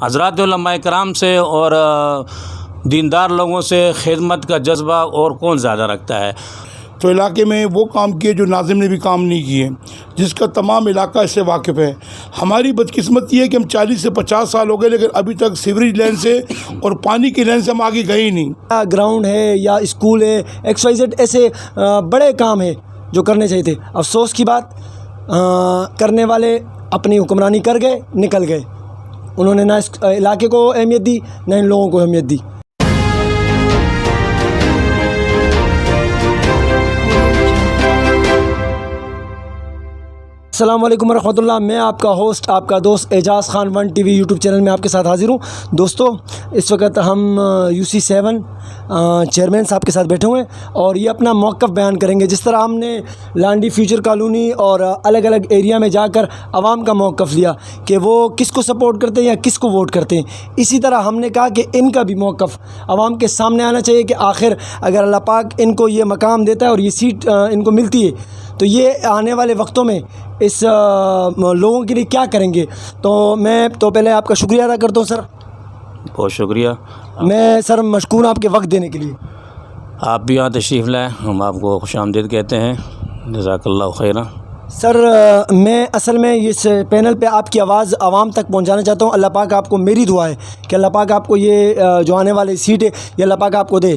حضرات علماء کرام سے اور دیندار لوگوں سے خدمت کا جذبہ اور کون زیادہ رکھتا ہے؟ تو علاقے میں وہ کام کیے جو ناظم نے بھی کام نہیں کیے، جس کا تمام علاقہ اس سے واقف ہے۔ ہماری بدقسمتی یہ ہے کہ ہم 40 سے 50 سال ہو گئے لیکن ابھی تک سیوریج لائن سے اور پانی کی لائن سے ہم آگے گئے ہی نہیں۔ گراؤنڈ ہے یا اسکول ہے، XYZ ایسے بڑے کام ہیں جو کرنے چاہیے تھے۔ افسوس کی بات، کرنے والے اپنی حکمرانی کر گئے، نکل گئے۔ انہوں نے نہ اس علاقے کو اہمیت دی، نہ ان لوگوں کو اہمیت دی۔ السلام علیکم ورحمۃ اللہ، میں آپ کا ہوسٹ، آپ کا دوست اعجاز خان 1 TV یوٹیوب چینل میں آپ کے ساتھ حاضر ہوں۔ دوستو، اس وقت ہم UC7 چیئرمین صاحب کے ساتھ بیٹھے ہوئے ہیں اور یہ اپنا موقف بیان کریں گے۔ جس طرح ہم نے لانڈی فیوچر کالونی اور الگ الگ ایریا میں جا کر عوام کا موقف لیا کہ وہ کس کو سپورٹ کرتے ہیں یا کس کو ووٹ کرتے ہیں، اسی طرح ہم نے کہا کہ ان کا بھی موقف عوام کے سامنے آنا چاہیے کہ آخر اگر اللہ پاک ان کو یہ مقام دیتا ہے اور یہ سیٹ ان کو ملتی ہے تو یہ آنے والے وقتوں میں اس لوگوں کے لیے کیا کریں گے۔ میں پہلے آپ کا شکریہ ادا کرتا ہوں سر۔ بہت شکریہ۔ میں سر مشکور آپ کے وقت دینے کے لیے۔ آپ بھی یہاں تشریف لائیں، ہم آپ کو خوش آمدید کہتے ہیں۔ جزاک اللہ خیرہ۔ سر، میں اصل میں اس پینل پہ آپ کی آواز عوام تک پہنچانا چاہتا ہوں۔ اللہ پاک آپ کو، میری دعا ہے کہ اللہ پاک آپ کو یہ جو آنے والی سیٹ ہے یہ اللہ پاک آپ کو دے۔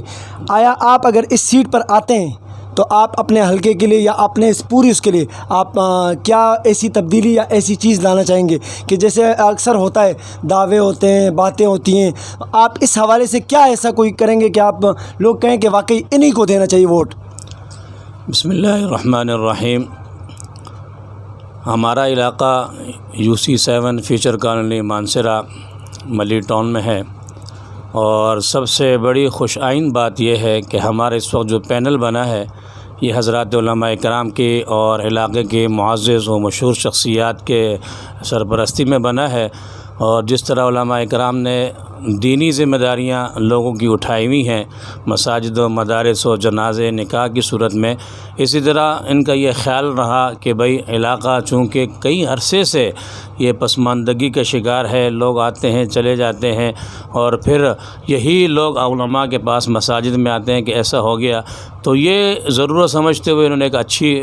آیا آپ اگر اس سیٹ پر آتے ہیں تو آپ اپنے حلقے کے لیے یا اپنے اس کے لیے آپ کیا ایسی تبدیلی یا ایسی چیز لانا چاہیں گے کہ جیسے اکثر ہوتا ہے، دعوے ہوتے ہیں، باتیں ہوتی ہیں، آپ اس حوالے سے کیا ایسا کوئی کریں گے کہ آپ لوگ کہیں کہ واقعی انہی کو دینا چاہیے ووٹ؟ بسم اللہ الرحمن الرحیم۔ ہمارا علاقہ UC7 فیوچر کالونی مانسرا ملی ٹاؤن میں ہے، اور سب سے بڑی خوش آئند بات یہ ہے کہ ہمارا اس وقت جو پینل بنا ہے یہ حضرات علماء کرام کی اور علاقے کے معزز و مشہور شخصیات کے سرپرستی میں بنا ہے۔ اور جس طرح علماء کرام نے دینی ذمہ داریاں لوگوں کی اٹھائی ہوئی ہیں، مساجد و مدارس و جنازے نکاح کی صورت میں، اسی طرح ان کا یہ خیال رہا کہ بھئی علاقہ چونکہ کئی عرصے سے یہ پسماندگی کا شکار ہے، لوگ آتے ہیں چلے جاتے ہیں اور پھر یہی لوگ علماء کے پاس مساجد میں آتے ہیں کہ ایسا ہو گیا، تو یہ ضرورت سمجھتے ہوئے انہوں نے ایک اچھی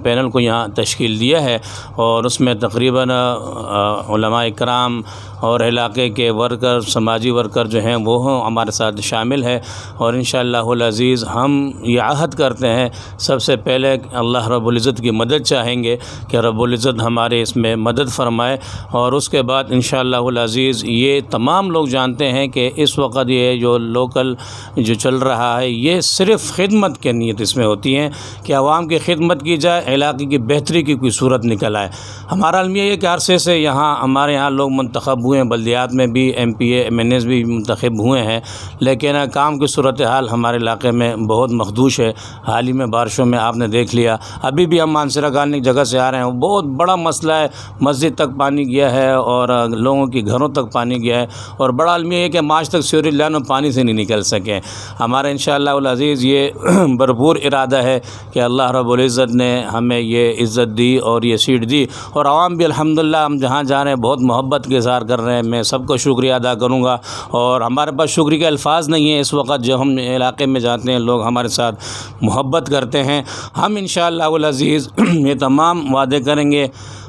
پینل کو یہاں تشکیل دیا ہے، اور اس میں تقریباً علماء کرام اور علاقے کے ورکر، سماجی ورکر جو ہیں وہ ہمارے ساتھ شامل ہے۔ اور انشاءاللہ العزیز ہم یہ عہد کرتے ہیں، سب سے پہلے اللہ رب العزت کی مدد چاہیں گے کہ رب العزت ہمارے اس میں مدد فرمائے، اور اس کے بعد انشاءاللہ العزیز یہ تمام لوگ جانتے ہیں کہ اس وقت یہ جو لوکل جو چل رہا ہے یہ صرف خدمت کی نیت اس میں ہوتی ہیں کہ عوام کی خدمت کی جائے، علاقے کی بہتری کی کوئی صورت نکل آئے۔ ہمارا علم یہ ہے کہ عرصے سے ہمارے یہاں لوگ منتخب ہوئے ہیں، بلدیات میں بھی MPA MNAs بھی منتخب ہوئے ہیں، لیکن کام کی صورتحال ہمارے علاقے میں بہت مخدوش ہے۔ حال ہی میں بارشوں میں آپ نے دیکھ لیا، ابھی بھی ہم مانسرا کالونی کی جگہ سے آ رہے ہیں، بہت بڑا مسئلہ ہے، مسجد تک پانی گیا ہے اور لوگوں کی گھروں تک پانی گیا ہے، اور بڑا علم یہ ہے کہ آج تک سیوریج لائن پانی سے نہیں نکل سکے۔ ہمارا انشاءاللہ العزیز یہ بھرپور ارادہ ہے کہ اللہ رب العزت نے ہمیں یہ عزت دی اور یہ سیٹ دی، اور عوام بھی الحمدللہ ہم جہاں جا رہے ہیں بہت محبت کے اظہار کر رہے ہیں۔ میں سب کو شکریہ ادا کروں گا، اور ہمارے پاس شکریہ کے الفاظ نہیں ہیں اس وقت۔ جو ہم علاقے میں جاتے ہیں لوگ ہمارے ساتھ محبت کرتے ہیں، ہم انشاءاللہ العزیز یہ تمام وعدے کریں گے،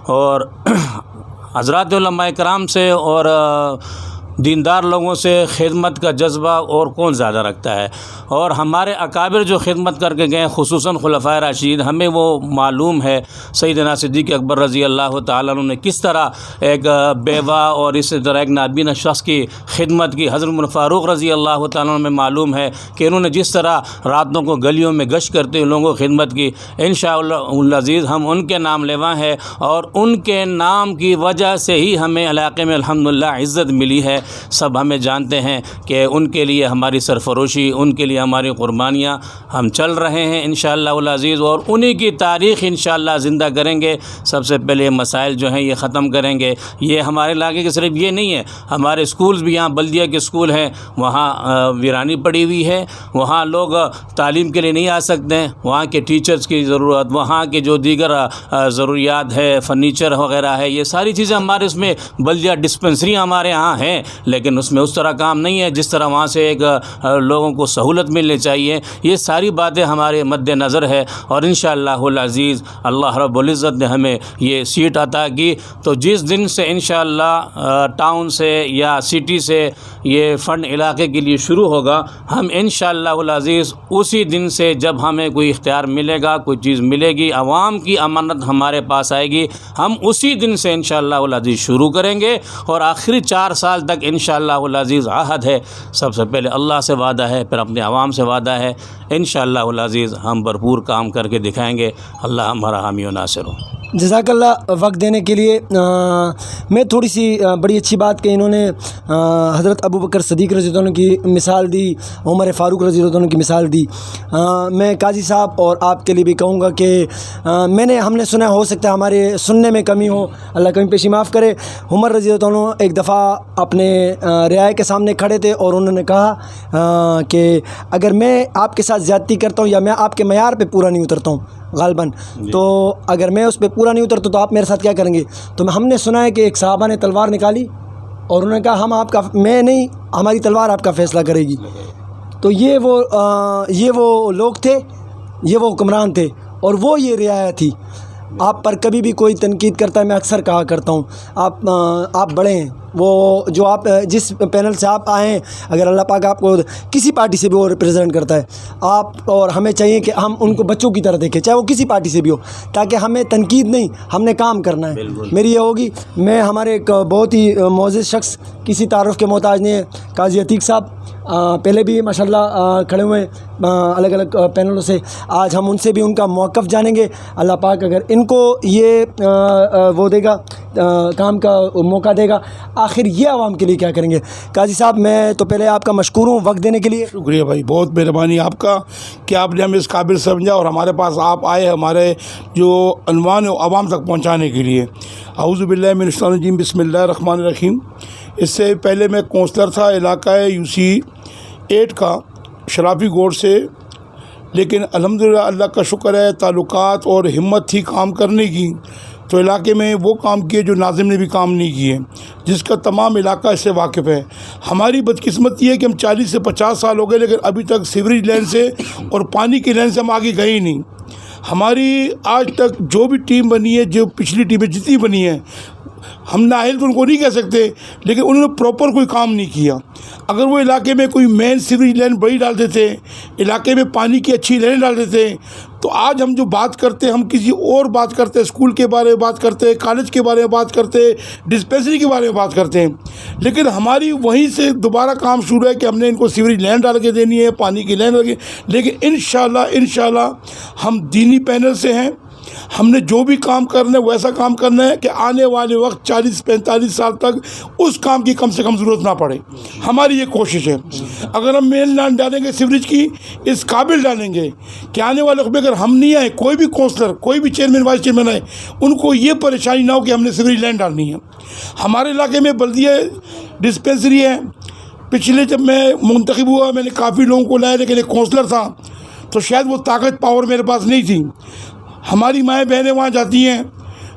اور حضرات علماء کرام سے اور دیندار لوگوں سے خدمت کا جذبہ اور کون زیادہ رکھتا ہے، اور ہمارے اکابر جو خدمت کر کے گئے خصوصاً خلفائے راشدین، ہمیں وہ معلوم ہے سیدنا صدیق اکبر رضی اللہ تعالیٰ عنہ نے کس طرح ایک بیوہ اور اسی طرح ایک نابینا شخص کی خدمت کی۔ حضرت عمر فاروق رضی اللہ تعالیٰ عنہ میں معلوم ہے کہ انہوں نے جس طرح راتوں کو گلیوں میں گشت کرتے ہوئے لوگوں کو خدمت کی۔ انشاءاللہ العزیز ہم ان کے نام لیوا ہیں، اور ان کے نام کی وجہ سے ہی ہمیں علاقے میں الحمدللہ عزت ملی ہے۔ سب ہمیں جانتے ہیں کہ ان کے لیے ہماری سرفروشی، ان کے لیے ہماری قربانیاں ہم چل رہے ہیں انشاءاللہ العزیز، اور انہی کی تاریخ انشاءاللہ زندہ کریں گے۔ سب سے پہلے مسائل جو ہیں یہ ختم کریں گے۔ یہ ہمارے علاقے کے صرف یہ نہیں ہے، ہمارے اسکولز بھی یہاں بلدیہ کے اسکول ہیں، وہاں ویرانی پڑی ہوئی ہے، وہاں لوگ تعلیم کے لیے نہیں آ سکتے ہیں، وہاں کے ٹیچرز کی ضرورت، وہاں کے جو دیگر ضروریات ہے، فرنیچر وغیرہ ہے، یہ ساری چیزیں ہمارے اس میں بلدیہ ڈسپنسری ہمارے ہاں ہیں، لیکن اس میں اس طرح کام نہیں ہے جس طرح وہاں سے ایک لوگوں کو سہولت ملنی چاہیے. یہ ساری باتیں ہمارے مد نظر ہے اور انشاءاللہ العزیز اللہ رب العزت نے ہمیں یہ سیٹ عطا کی. تو جس دن سے انشاءاللہ ٹاؤن سے یا سٹی سے یہ فنڈ علاقے کے لیے شروع ہوگا, ہم انشاءاللہ العزیز اسی دن سے جب ہمیں کوئی اختیار ملے گا, کوئی چیز ملے گی, عوام کی امانت ہمارے پاس آئے گی, ہم اسی دن سے انشاءاللہ العزیز شروع کریں گے اور آخری 4 سال تک انشاءاللہ العزیز عہد ہے, سب سے پہلے اللہ سے وعدہ ہے, پھر اپنے عوام سے وعدہ ہے, انشاءاللہ العزیز ہم بھرپور کام کر کے دکھائیں گے. اللہ ہمارا حامی و ناصر ہو. جزاک اللہ وقت دینے کے لیے. میں تھوڑی سی بڑی اچھی بات کہ انہوں نے حضرت ابوبکر صدیق رضی اللہ عنہ کی مثال دی, عمر فاروق رضی اللہ عنہ کی مثال دی. میں قاضی صاحب اور آپ کے لیے بھی کہوں گا کہ ہم نے سنا, ہو سکتا ہے ہمارے سننے میں کمی ہو, اللہ کمی پیشی معاف کرے. عمر رضی اللہ عنہ ایک دفعہ اپنے رعایا کے سامنے کھڑے تھے اور انہوں نے کہا کہ اگر میں آپ کے ساتھ زیادتی کرتا ہوں یا میں آپ کے معیار پہ پورا نہیں اترتا ہوں غالباً, تو اگر میں اس پہ پورا نہیں اترتا تو آپ میرے ساتھ کیا کریں گے. تو ہم نے سنا ہے کہ ایک صحابہ نے تلوار نکالی اور انہوں نے کہا ہم آپ کا, میں نہیں, ہماری تلوار آپ کا فیصلہ کرے گی. تو یہ وہ لوگ تھے, یہ وہ حکمران تھے اور وہ یہ رعایا تھی. آپ پر کبھی بھی کوئی تنقید کرتا ہے, میں اکثر کہا کرتا ہوں آپ بڑے ہیں, وہ جو آپ جس پینل سے آپ آئے ہیں, اگر اللہ پاک آپ کو کسی پارٹی سے بھی وہ ریپریزنٹ کرتا ہے, آپ اور ہمیں چاہیے کہ ہم ان کو بچوں کی طرح دیکھیں, چاہے وہ کسی پارٹی سے بھی ہو, تاکہ ہمیں تنقید نہیں, ہم نے کام کرنا ہے. میری یہ ہوگی. میں ہمارے ایک بہت ہی معزز شخص, کسی تعارف کے محتاج نہیں ہے, قاضی عتیق صاحب, پہلے بھی ماشاءاللہ کھڑے ہوئے ہیں الگ الگ پینلوں سے. آج ہم ان سے بھی ان کا موقف جانیں گے. اللہ پاک اگر ان کو یہ وہ دے گا, کام کا موقع دے گا, آخر یہ عوام کے لیے کیا کریں گے. قاضی صاحب میں تو پہلے آپ کا مشکور ہوں وقت دینے کے لیے. شکریہ بھائی, بہت مہربانی آپ کا کہ آپ نے ہمیں اس قابل سمجھا اور ہمارے پاس آپ آئے ہمارے جو عنوان ہے عوام تک پہنچانے کے لیے. اعوذ باللہ من الشیطان الرجیم, بسم اللہ الرحمن الرحیم. اس سے پہلے میں کونسلر تھا علاقہ UC 8 کا شرافی گوڑ سے, لیکن الحمدللہ اللہ کا شکر ہے تعلقات اور ہمت تھی کام کرنے کی, تو علاقے میں وہ کام کیے جو ناظم نے بھی کام نہیں کیے, جس کا تمام علاقہ اس سے واقف ہے. ہماری بدقسمتی ہے کہ ہم 40 سے 50 سال ہو گئے, لیکن ابھی تک سیوریج لائن سے اور پانی کی لائن سے ہم آگے گئے ہی نہیں. ہماری آج تک جو بھی ٹیم بنی ہے, جو پچھلی ٹیمیں جتنی بنی ہیں, ہم نااہل تو ان کو نہیں کہہ سکتے, لیکن انہوں نے پراپر کوئی کام نہیں کیا. اگر وہ علاقے میں کوئی مین سیوریج لائن بڑی ڈالتے تھے, علاقے میں پانی کی اچھی لائن ڈالتے تھے, تو آج ہم جو بات کرتے ہیں ہم کسی اور بات کرتے ہیں, اسکول کے بارے میں بات کرتے ہیں, کالج کے بارے میں بات کرتے ہیں, ڈسپینسری کے بارے میں بات کرتے ہیں. لیکن ہماری وہیں سے دوبارہ کام شروع ہے کہ ہم نے ان کو سیوریج لائن ڈال کے دینی ہے, پانی کی لائن لگی. لیکن انشاءاللہ ہم دینی پینل سے ہیں, ہم نے جو بھی کام کرنا ہے ویسا کام کرنا ہے کہ آنے والے وقت 40-45 سال تک اس کام کی کم سے کم ضرورت نہ پڑے. ہماری یہ کوشش ہے. اگر ہم مین لائن ڈالیں گے سیوریج کی, اس قابل ڈالیں گے کہ آنے والے وقت میں اگر ہم نہیں آئے, کوئی بھی کونسلر, کوئی بھی چیئرمین وائس چیئرمین آئے, ان کو یہ پریشانی نہ ہو کہ ہم نے سیوریج لائن ڈالنی ہے. ہمارے علاقے میں بلدیہ ڈسپینسری ہے. پچھلے جب میں منتخب ہوا میں نے کافی لوگوں کو لایا, لیکن ایک کونسلر تھا تو شاید وہ طاقت پاور میرے پاس نہیں تھی. ہماری مائیں بہنیں وہاں جاتی ہیں,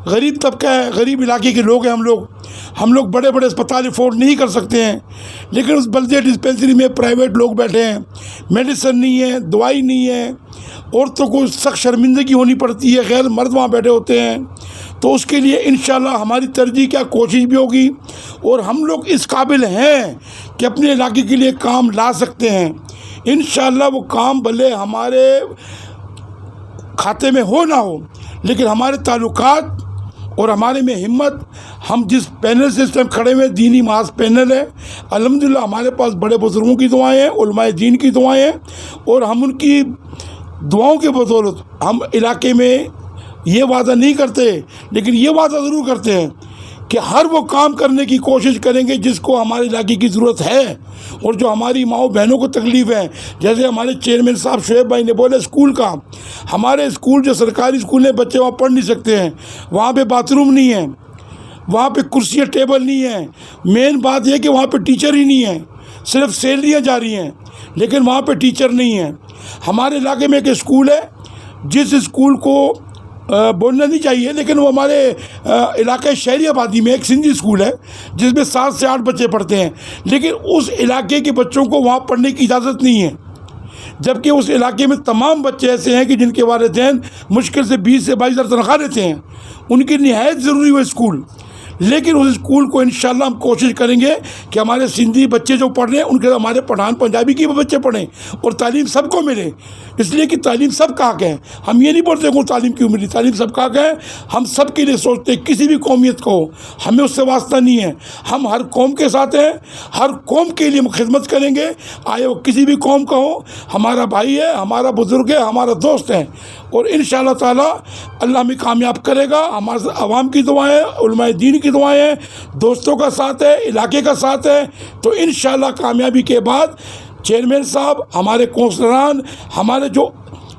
غریب طبقہ ہے, غریب علاقے کے لوگ ہیں ہم لوگ بڑے بڑے اسپتال افورڈ نہیں کر سکتے ہیں, لیکن اس بلدیہ ڈسپینسری میں پرائیویٹ لوگ بیٹھے ہیں, میڈیسن نہیں ہے, دوائی نہیں ہے, عورتوں کو سخت شرمندگی ہونی پڑتی ہے, غیر مرد وہاں بیٹھے ہوتے ہیں. تو اس کے لیے انشاءاللہ ہماری ترجیح کیا کوشش بھی ہوگی, اور ہم لوگ اس قابل ہیں کہ اپنے علاقے کے لیے کام لا سکتے ہیں. انشاءاللہ وہ کام بھلے ہمارے کھاتے میں ہو نہ ہو, لیکن ہمارے تعلقات اور ہمارے میں ہمت, ہم جس پینل سے اس ٹائم کھڑے ہوئے دینی محاذ پینل ہے, الحمدللہ ہمارے پاس بڑے بزرگوں کی دعائیں ہیں, علماء دین کی دعائیں ہیں, اور ہم ان کی دعاؤں کے بدولت ہم علاقے میں یہ وعدہ نہیں کرتے, لیکن یہ وعدہ ضرور کرتے ہیں کہ ہر وہ کام کرنے کی کوشش کریں گے جس کو ہمارے علاقے کی ضرورت ہے, اور جو ہماری ماؤں بہنوں کو تکلیف ہے. جیسے ہمارے چیئرمین صاحب شعیب بھائی نے بولے اسکول کا, ہمارے اسکول جو سرکاری اسکول ہیں بچے وہاں پڑھ نہیں سکتے ہیں, وہاں پہ باتھ روم نہیں ہے, وہاں پہ کرسیاں ٹیبل نہیں ہیں. مین بات یہ کہ وہاں پہ ٹیچر ہی نہیں ہیں, صرف سیلریاں جا رہی ہیں, لیکن وہاں پہ ٹیچر نہیں ہیں. ہمارے علاقے میں ایک اسکول ہے, جس اسکول کو بولنا نہیں چاہیے، لیکن وہ ہمارے علاقے شہری آبادی میں ایک سندھی اسکول ہے جس میں 7 سے 8 بچے پڑھتے ہیں، لیکن اس علاقے کے بچوں کو وہاں پڑھنے کی اجازت نہیں ہے، جبکہ اس علاقے میں تمام بچے ایسے ہیں کہ جن کے والدین مشکل سے 20 سے 22 ہزار تنخواہ لیتے ہیں، ان کی نہایت ضروری وہ اسکول، لیکن اس اسکول کو انشاءاللہ ہم کوشش کریں گے کہ ہمارے سندھی بچے جو پڑھ رہے ہیں ان کے ہمارے پٹھان پنجابی کے بچے پڑھیں اور تعلیم سب کو ملے، اس لیے کہ تعلیم سب کا حق ہے۔ ہم یہ نہیں بولتے کہ تعلیم کیوں ملی، تعلیم سب کا حق ہے، ہم سب کے لیے سوچتے ہیں، کسی بھی قومیت کو ہمیں اس سے واسطہ نہیں ہے، ہم ہر قوم کے ساتھ ہیں، ہر قوم کے لیے ہم خدمت کریں گے، آئے وہ کسی بھی قوم کا ہو، ہمارا بھائی ہے، ہمارا بزرگ ہے، ہمارا دوست ہے، اور انشاءاللہ تعالی اللہ ہمیں کامیاب کرے گا۔ ہمارے عوام کی دعائیں، علماء دین کی دعائیں ہیں، دوستوں کا ساتھ ہے، علاقے کا ساتھ ہے، تو انشاءاللہ کامیابی کے بعد چیئرمین صاحب، ہمارے کونسلران، ہمارے جو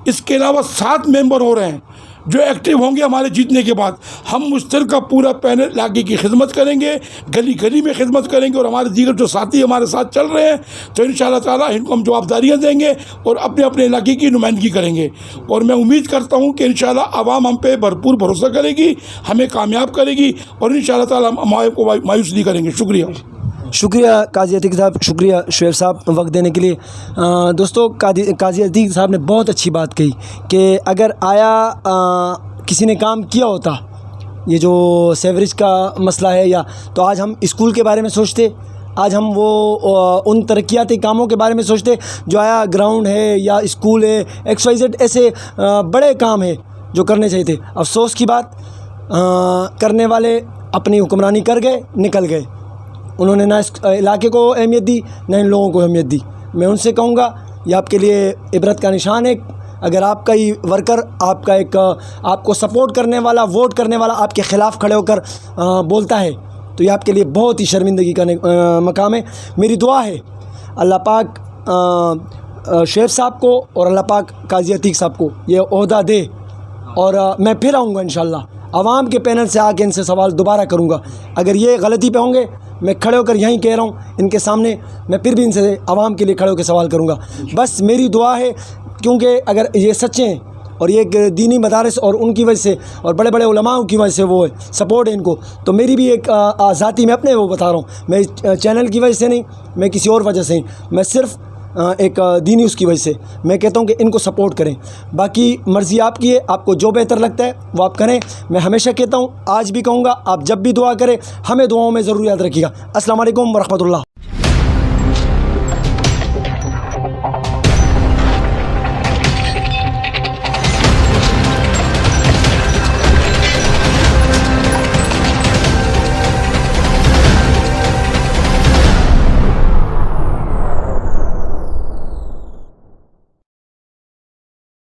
اس کے علاوہ 7 ممبر ہو رہے ہیں جو ایکٹیو ہوں گے ہمارے جیتنے کے بعد، ہم مشترکہ پورا پینل علاقے کی خدمت کریں گے، گلی گلی میں خدمت کریں گے، اور ہمارے دیگر جو ساتھی ہمارے ساتھ چل رہے ہیں تو انشاءاللہ تعالی ان کو ہم جوابداریاں دیں گے اور اپنے اپنے علاقے کی نمائندگی کریں گے، اور میں امید کرتا ہوں کہ انشاءاللہ عوام ہم پہ بھرپور بھروسہ کرے گی، ہمیں کامیاب کرے گی، اور انشاءاللہ تعالی ہم عوام کو مایوس نہیں کریں گے۔ شکریہ۔ شکریہ قاضی عتیق صاحب، شکریہ شعیب صاحب وقت دینے کے لیے۔ دوستو، قاضی عتیق صاحب نے بہت اچھی بات کہی کہ اگر کسی نے کام کیا ہوتا، یہ جو سیوریج کا مسئلہ ہے، یا تو آج ہم اسکول کے بارے میں سوچتے، آج ہم وہ ان ترقیاتی کاموں کے بارے میں سوچتے جو گراؤنڈ ہے یا اسکول ہے، XYZ ایسے بڑے کام ہیں جو کرنے چاہیے تھے۔ افسوس کی بات، کرنے والے اپنی حکمرانی کر گئے، نکل گئے، انہوں نے نہ اس علاقے کو اہمیت دی، نہ ان لوگوں کو اہمیت دی۔ میں ان سے کہوں گا یہ آپ کے لیے عبرت کا نشان ہے، اگر آپ کا ہی ورکر، آپ کا ایک آپ کو سپورٹ کرنے والا، ووٹ کرنے والا آپ کے خلاف کھڑے ہو کر بولتا ہے تو یہ آپ کے لیے بہت ہی شرمندگی کا مقام ہے۔ میری دعا ہے اللہ پاک شعیب صاحب کو اور اللہ پاک قاضی عتیق صاحب کو یہ عہدہ دے، اور میں پھر آؤں گا انشاءاللہ، عوام کے پینل سے آ کے ان سے سوال دوبارہ کروں گا۔ اگر یہ غلطی پہ ہوں گے، میں کھڑے ہو کر یہیں کہہ رہا ہوں ان کے سامنے، میں پھر بھی ان سے عوام کے لیے کھڑے ہو کے سوال کروں گا۔ بس میری دعا ہے، کیونکہ اگر یہ سچے ہیں اور یہ ایک دینی مدارس اور ان کی وجہ سے اور بڑے بڑے علماء کی وجہ سے وہ سپورٹ ہے ان کو، تو میری بھی ایک ذاتی، میں اپنے وہ بتا رہا ہوں، میں چینل کی وجہ سے نہیں، میں کسی اور وجہ سے نہیں، میں صرف ایک دینی اس کی وجہ سے میں کہتا ہوں کہ ان کو سپورٹ کریں۔ باقی مرضی آپ کی ہے، آپ کو جو بہتر لگتا ہے وہ آپ کریں۔ میں ہمیشہ کہتا ہوں، آج بھی کہوں گا، آپ جب بھی دعا کریں ہمیں دعاؤں میں ضرور یاد رکھیے گا۔ السلام علیکم ورحمۃ اللہ۔